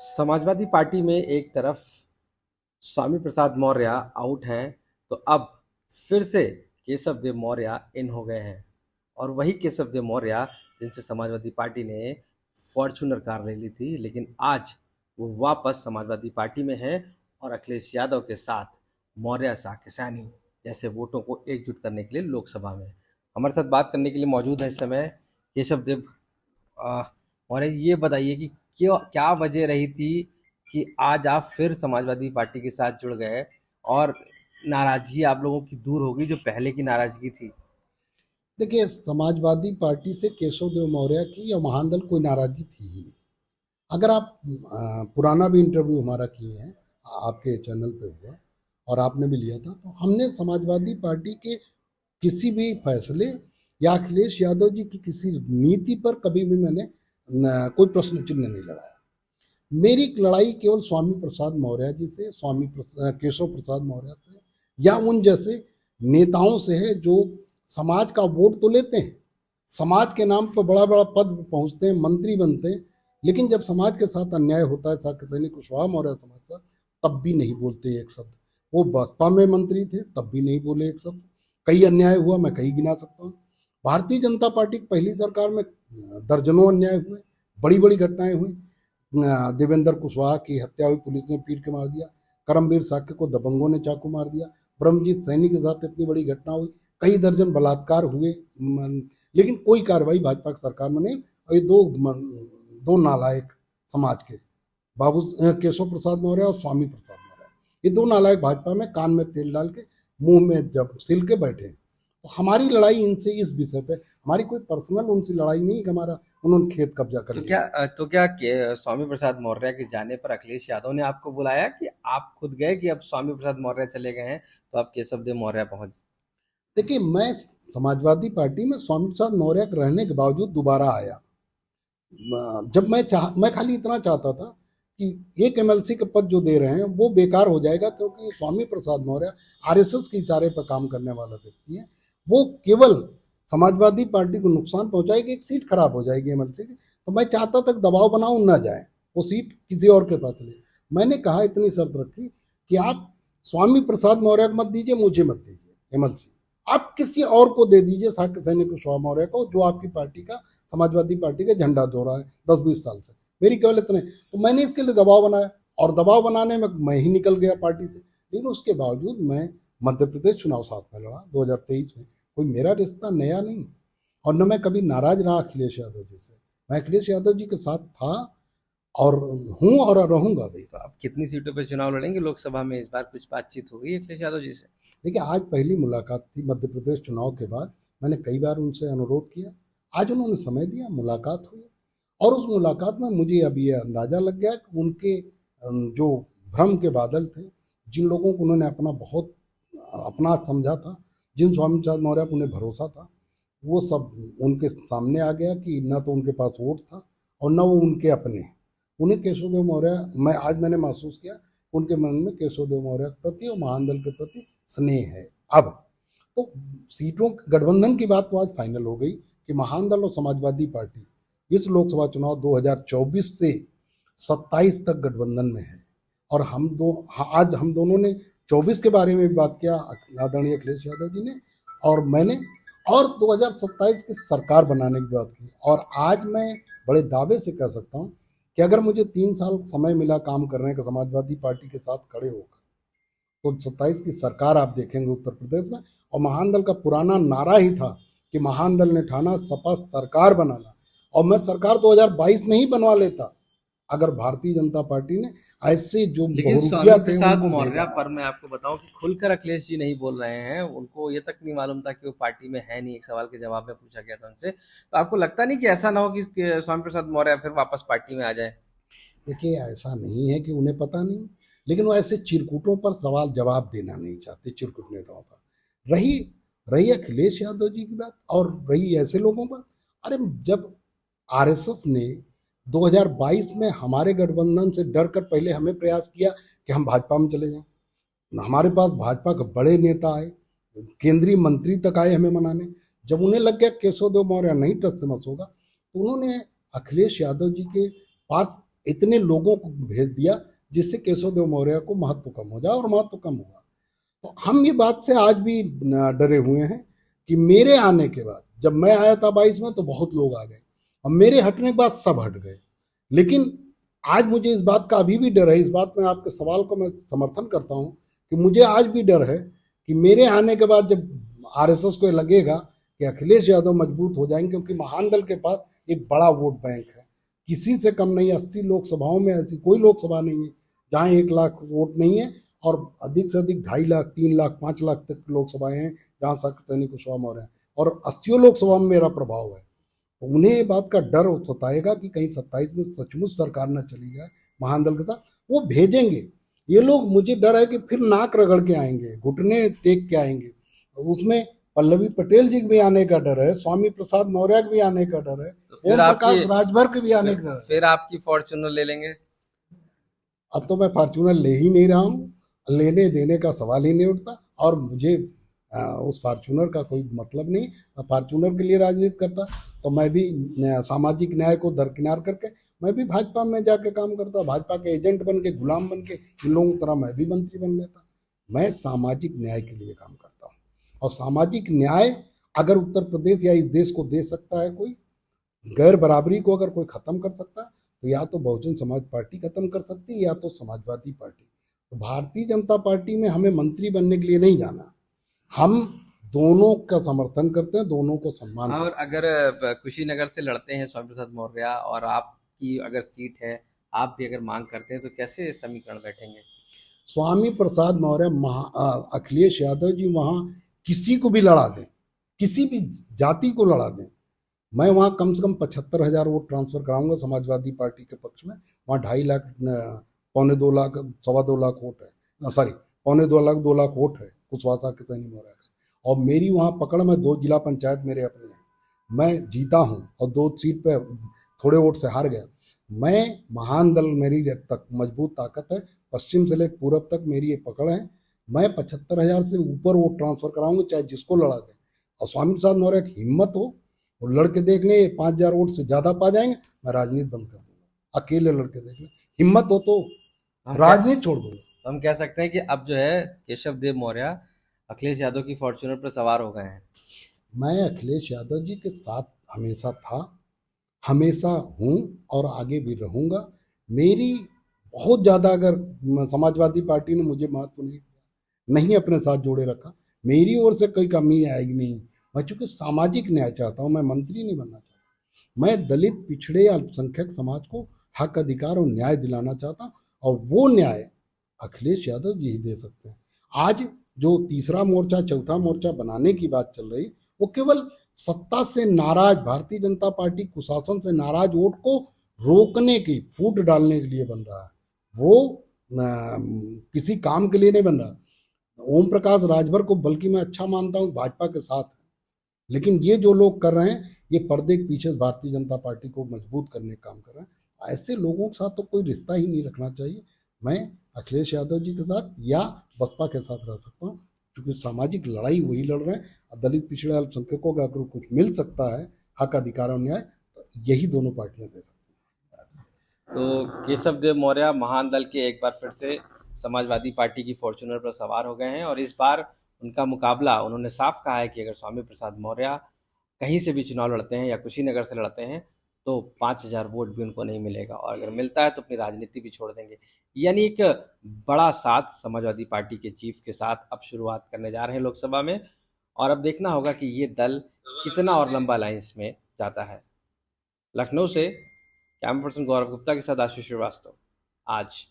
Samajwadi party में एक तरफ स्वामी प्रसाद मौर्य आउट हैं, तो अब फिर से केशव देव मौर्य इन हो गए हैं। और वही केशव देव मौर्य जिनसे समाजवादी पार्टी ने फॉर्चूनर कार ले ली थी, लेकिन आज वो वापस समाजवादी पार्टी में हैं और अखिलेश यादव के साथ मौर्य शाह किसानी जैसे वोटों को एकजुट करने के लिए लोकसभा में। हमारे साथ बात करने के लिए मौजूद है इस समय केशव देव आ, और ये बताइए कि क्यों, क्या वजह रही थी कि आज आप फिर समाजवादी पार्टी के साथ जुड़ गए और नाराजगी आप लोगों की दूर होगी जो पहले की नाराजगी थी। देखिए, समाजवादी पार्टी से केशव देव मौर्य की या महानदल कोई नाराजगी थी ही नहीं। अगर आप पुराना भी इंटरव्यू हमारा किए हैं, आपके चैनल पे हुआ और आपने भी लिया था, तो हमने समाजवादी पार्टी के किसी भी फैसले या अखिलेश यादव जी की किसी नीति पर कभी भी मैंने कोई प्रश्न चिन्ह नहीं लगाया। मेरी लड़ाई केवल स्वामी प्रसाद मौर्य जी से, केशव प्रसाद मौर्य से या उन जैसे नेताओं से है जो समाज का वोट तो लेते हैं, समाज के नाम पर बड़ा बड़ा पद पहुंचते हैं, मंत्री बनते हैं, लेकिन जब समाज के साथ अन्याय होता है, साक्य सैनिक कुशवाहा मौर्य समाज का, तब भी नहीं बोलते एक शब्द। वो बसपा में मंत्री थे, तब भी नहीं बोले एक शब्द। कई अन्याय हुआ, मैं कई गिना सकता हूँ। भारतीय जनता पार्टी की पहली सरकार में दर्जनों अन्याय हुए, बड़ी बड़ी घटनाएं हुई। देवेंद्र कुशवाहा की हत्या हुई, पुलिस ने पीट के मार दिया। करमवीर साक्य को दबंगों ने चाकू मार दिया। ब्रह्मजीत सैनी के साथ इतनी बड़ी घटना हुई, कई दर्जन बलात्कार हुए, लेकिन कोई कार्रवाई भाजपा की सरकार में नहीं। और ये दो नालायक समाज के बाबू केशव प्रसाद मौर्य और स्वामी प्रसाद मौर्य, ये दो नालायक भाजपा में कान में तेल डाल के मुंह में जब सिल के बैठे हैं। तो हमारी लड़ाई इनसे इस विषय पे, हमारी कोई पर्सनल उनसे लड़ाई नहीं कि हमारा उन्होंने खेत कब्जा कर तो लिया। क्या स्वामी प्रसाद मौर्य के जाने पर अखिलेश यादव ने आपको बुलाया कि आप खुद गए कि अब स्वामी प्रसाद मौर्य चले गए हैं तो आप केशव देव मौर्य पहुंच। देखिए, मैं समाजवादी पार्टी में स्वामी प्रसाद मौर्य के रहने के बावजूद दोबारा आया। जब मैं खाली इतना चाहता था कि एक एमएलसी के पद जो दे रहे हैं वो बेकार हो जाएगा, क्योंकि स्वामी प्रसाद मौर्य आरएसएस के इशारे पर काम करने वाला व्यक्ति है। वो केवल समाजवादी पार्टी को नुकसान पहुंचाएगी, एक सीट खराब हो जाएगी एमएलसी की। तो मैं चाहता तक दबाव बनाऊ ना जाए, वो सीट किसी और के पास चले। मैंने कहा, इतनी शर्त रखी कि आप स्वामी प्रसाद मौर्य को मत दीजिए, मुझे मत दीजिए एमएलसी, आप किसी और को दे दीजिए, साक्य सैनिक कुशवाहा मौर्य को, जो आपकी पार्टी का, समाजवादी पार्टी का झंडा दो रहा है 10-20 साल से। मेरी केवल इतने, तो मैंने इसके लिए दबाव बनाया और दबाव बनाने में मैं ही निकल गया पार्टी से। लेकिन उसके बावजूद मैं मध्य प्रदेश चुनाव साथ में लड़ा 2023 में। कोई मेरा रिश्ता नया नहीं, और न मैं कभी नाराज रहा अखिलेश यादव जी से। मैं अखिलेश यादव जी के साथ था और हूँ और रहूंगा भी। तो आप कितनी सीटों पर चुनाव लड़ेंगे लोकसभा में? इस बार कुछ बातचीत होगी अखिलेश यादव जी से? देखिए, आज पहली मुलाकात थी मध्य प्रदेश चुनाव के बाद। मैंने कई बार उनसे अनुरोध किया, आज उन्होंने समय दिया, मुलाकात हुई। और उस मुलाकात में मुझे अब ये अंदाजा लग गया कि उनके जो भ्रम के बादल थे, जिन लोगों को उन्होंने बहुत अपना समझा था, जिन स्वामी प्रसाद मौर्य को उन्हें भरोसा था, वो सब उनके सामने आ गया कि न तो उनके पास वोट था और न वो उनके अपने। उन्हें केशवदेव मौर्य, मैंने महसूस किया उनके मन में केशवदेव मौर्य के प्रति और महानदल के प्रति स्नेह है। अब तो सीटों गठबंधन की बात तो आज फाइनल हो गई कि महानदल और समाजवादी पार्टी इस लोकसभा चुनाव 2024 से 27 तक गठबंधन में है। और आज हम दोनों ने 24 के बारे में भी बात किया, आदरणीय अखिलेश यादव जी ने और मैंने, और 2027 की सरकार बनाने की बात की। और आज मैं बड़े दावे से कह सकता हूँ कि अगर मुझे 3 साल समय मिला काम करने का समाजवादी पार्टी के साथ खड़े होकर, तो 27 की सरकार आप देखेंगे उत्तर प्रदेश में। और महानदल का पुराना नारा ही था कि महानदल ने ठाना सपा सरकार बनाना, और मैं सरकार 2022 में ही बनवा लेता अगर भारतीय जनता पार्टी ने ऐसे जो लेकिन बहुरूपिया स्वामी थे प्रसाद उनको मौर्य भेजा। पर मैं आपको बताऊं कि खुलकर अखिलेश जी नहीं बोल रहे हैं। उनको ये तक नहीं मालूम था कि वो पार्टी में है नहीं। एक सवाल के जवाब में पूछा गया था उनसे, तो आपको लगता नहीं कि ऐसा ना हो कि स्वामी प्रसाद मौर्य फिर वापस पार्टी में आ जाए? देखिए, ऐसा नहीं है कि उन्हें पता नहीं, लेकिन वो ऐसे चिरकुटों पर सवाल जवाब देना नहीं चाहते, चिरकुट नेताओं पर। रही रही अखिलेश यादव जी की बात और रही ऐसे लोगों पर, अरे जब आरएसएस ने 2022 में हमारे गठबंधन से डर कर पहले हमें प्रयास किया कि हम भाजपा में चले जाएं, हमारे पास भाजपा के बड़े नेता आए, केंद्रीय मंत्री तक आए हमें मनाने। जब उन्हें लग गया केशव देव मौर्य नहीं टस से मस होगा, तो उन्होंने अखिलेश यादव जी के पास इतने लोगों को भेज दिया जिससे केशव देव मौर्य को महत्व कम हो जाए, और महत्व कम हुआ। तो हम ये बात से आज भी डरे हुए हैं कि मेरे आने के बाद, जब मैं आया था 22 में तो बहुत लोग आ गए, और मेरे हटने के बाद सब हट गए। लेकिन आज मुझे इस बात का अभी भी डर है, इस बात में आपके सवाल को मैं समर्थन करता हूँ कि मुझे आज भी डर है कि मेरे आने के बाद जब आरएसएस को लगेगा कि अखिलेश यादव मजबूत हो जाएंगे, क्योंकि महानदल के पास एक बड़ा वोट बैंक है, किसी से कम नहीं। 80 लोकसभाओं में ऐसी कोई लोकसभा नहीं है जहाँ 1 लाख वोट नहीं है, और अधिक से अधिक 2.5 लाख, 3 लाख, 5 लाख तक लोकसभाएं हैं जहाँ सैनिक कुशवाहा मौर्य है, और 80 लोकसभा में मेरा प्रभाव है। तो उन्हें ये बात का डर सताएगा कि कहीं 27 में सचमुच सरकार न चली जाए महानदल के साथ, वो भेजेंगे ये लोग। मुझे डर है कि फिर नाक रगड़ के आएंगे, घुटने टेक के आएंगे। उसमें पल्लवी पटेल जी के भी आने का डर है, स्वामी प्रसाद मौर्य के भी आने का डर है, तो फिर ओम आपकी प्रकाश राजभर के भी आने का डर है। फिर आपकी फॉर्च्यूनर ले लेंगे। अब तो मैं फार्चूनर ले ही नहीं रहा हूँ, लेने देने का सवाल ही नहीं उठता, और मुझे उस फार्चूनर का कोई मतलब नहीं। मैं फार्चूनर के लिए राजनीति करता तो मैं भी सामाजिक न्याय को दरकिनार करके मैं भी भाजपा में जाके काम करता, भाजपा के एजेंट बन के, गुलाम बन के, इन लोगों की तरह मैं भी मंत्री बन लेता। मैं सामाजिक न्याय के लिए काम करता हूँ, और सामाजिक न्याय अगर उत्तर प्रदेश या इस देश को दे सकता है कोई, गैर बराबरी को अगर कोई खत्म कर सकता है, तो या तो बहुजन समाज पार्टी खत्म कर सकती है या तो समाजवादी पार्टी। तो भारतीय जनता पार्टी में हमें मंत्री बनने के लिए नहीं जाना, हम दोनों का समर्थन करते हैं, दोनों को सम्मान और करते हैं। अगर कुशीनगर से लड़ते हैं स्वामी प्रसाद मौर्य और आपकी अगर सीट है, आप भी अगर मांग करते हैं, तो कैसे समीकरण बैठेंगे? स्वामी प्रसाद मौर्य अखिलेश यादव जी वहां किसी को भी लड़ा दें, किसी भी जाति को लड़ा दें, मैं वहां कम से कम 75,000 वोट ट्रांसफर कराऊंगा समाजवादी पार्टी के पक्ष में। वहां 2.5 लाख, 2.25 लाख, 2.25 लाख वोट है, सॉरी 2.25 लाख, 2 लाख वोट है कुशवाहा के सैनी मौर्य का। और मेरी वहां पकड़ में 2 जिला पंचायत मेरे अपने हैं, मैं जीता हूं, और 2 सीट पे थोड़े वोट से हार गया। मैं महान दल, मेरी जब तक मजबूत ताकत है, पश्चिम से लेकर पूरब तक मेरी ये पकड़ है। मैं 75,000 से ऊपर वोट ट्रांसफर कराऊंगा, चाहे जिसको लड़ा दे। और स्वामी प्रसाद मौर्य की हिम्मत हो, वो लड़के देख ले 5,000 वोट से ज्यादा पा जाएंगे, मैं राजनीति बंद कर दूंगा। अकेले लड़के देख ले, हिम्मत हो तो हम क्या राजनीति छोड़ दूंगा। हम कह सकते हैं कि अब जो है केशव देव मौर्य अखिलेश यादव की फॉर्च्यूनर पर सवार हो गए हैं। मैं अखिलेश यादव जी के साथ हमेशा था, हमेशा हूँ, और आगे भी रहूंगा। मेरी बहुत ज़्यादा अगर समाजवादी पार्टी ने मुझे महत्व नहीं दिया, नहीं अपने साथ जोड़े रखा, मेरी ओर से कोई कमी आएगी नहीं। मैं चूंकि सामाजिक न्याय चाहता हूँ, मैं मंत्री नहीं बनना चाहता। मैं दलित, पिछड़े, अल्पसंख्यक समाज को हक, अधिकार और न्याय दिलाना चाहता हूँ, और वो न्याय अखिलेश यादव जी ही दे सकते हैं। आज जो तीसरा मोर्चा, चौथा मोर्चा बनाने की बात चल रही, वो केवल सत्ता से नाराज, भारतीय जनता पार्टी कुशासन से नाराज वोट को रोकने की, फूट डालने के लिए बन रहा है। वो किसी काम के लिए नहीं बन रहा। ओम प्रकाश राजभर को बल्कि मैं अच्छा मानता हूँ, भाजपा के साथ है, लेकिन ये जो लोग कर रहे हैं, ये पर्दे के पीछे भारतीय जनता पार्टी को मजबूत करने का काम कर रहे हैं। ऐसे लोगों के साथ तो कोई रिश्ता ही नहीं रखना चाहिए। मैं अखिलेश यादव जी के साथ या बसपा के साथ रह सकता हूँ, क्योंकि सामाजिक लड़ाई वही लड़ रहे हैं। दलित, पिछड़े, अल्पसंख्यकों का अगर कुछ मिल सकता है, हक, अधिकार और न्याय, तो यही दोनों पार्टियां दे सकती तो केशव देव मौर्य महान दल के एक बार फिर से समाजवादी पार्टी की फॉर्च्यूनर पर सवार हो गए हैं, और इस बार उनका मुकाबला, उन्होंने साफ कहा है कि अगर स्वामी प्रसाद मौर्य कहीं से भी चुनाव लड़ते हैं या कुशीनगर से लड़ते हैं, तो 5,000 वोट भी उनको नहीं मिलेगा, और अगर मिलता है तो अपनी राजनीति भी छोड़ देंगे। यानी एक बड़ा साथ समाजवादी पार्टी के चीफ के साथ अब शुरुआत करने जा रहे हैं लोकसभा में, और अब देखना होगा कि ये दल कितना और लंबा लाइन्स में जाता है। लखनऊ से कैमरा पर्सन गौरव गुप्ता के साथ आशीष श्रीवास्तव, आज।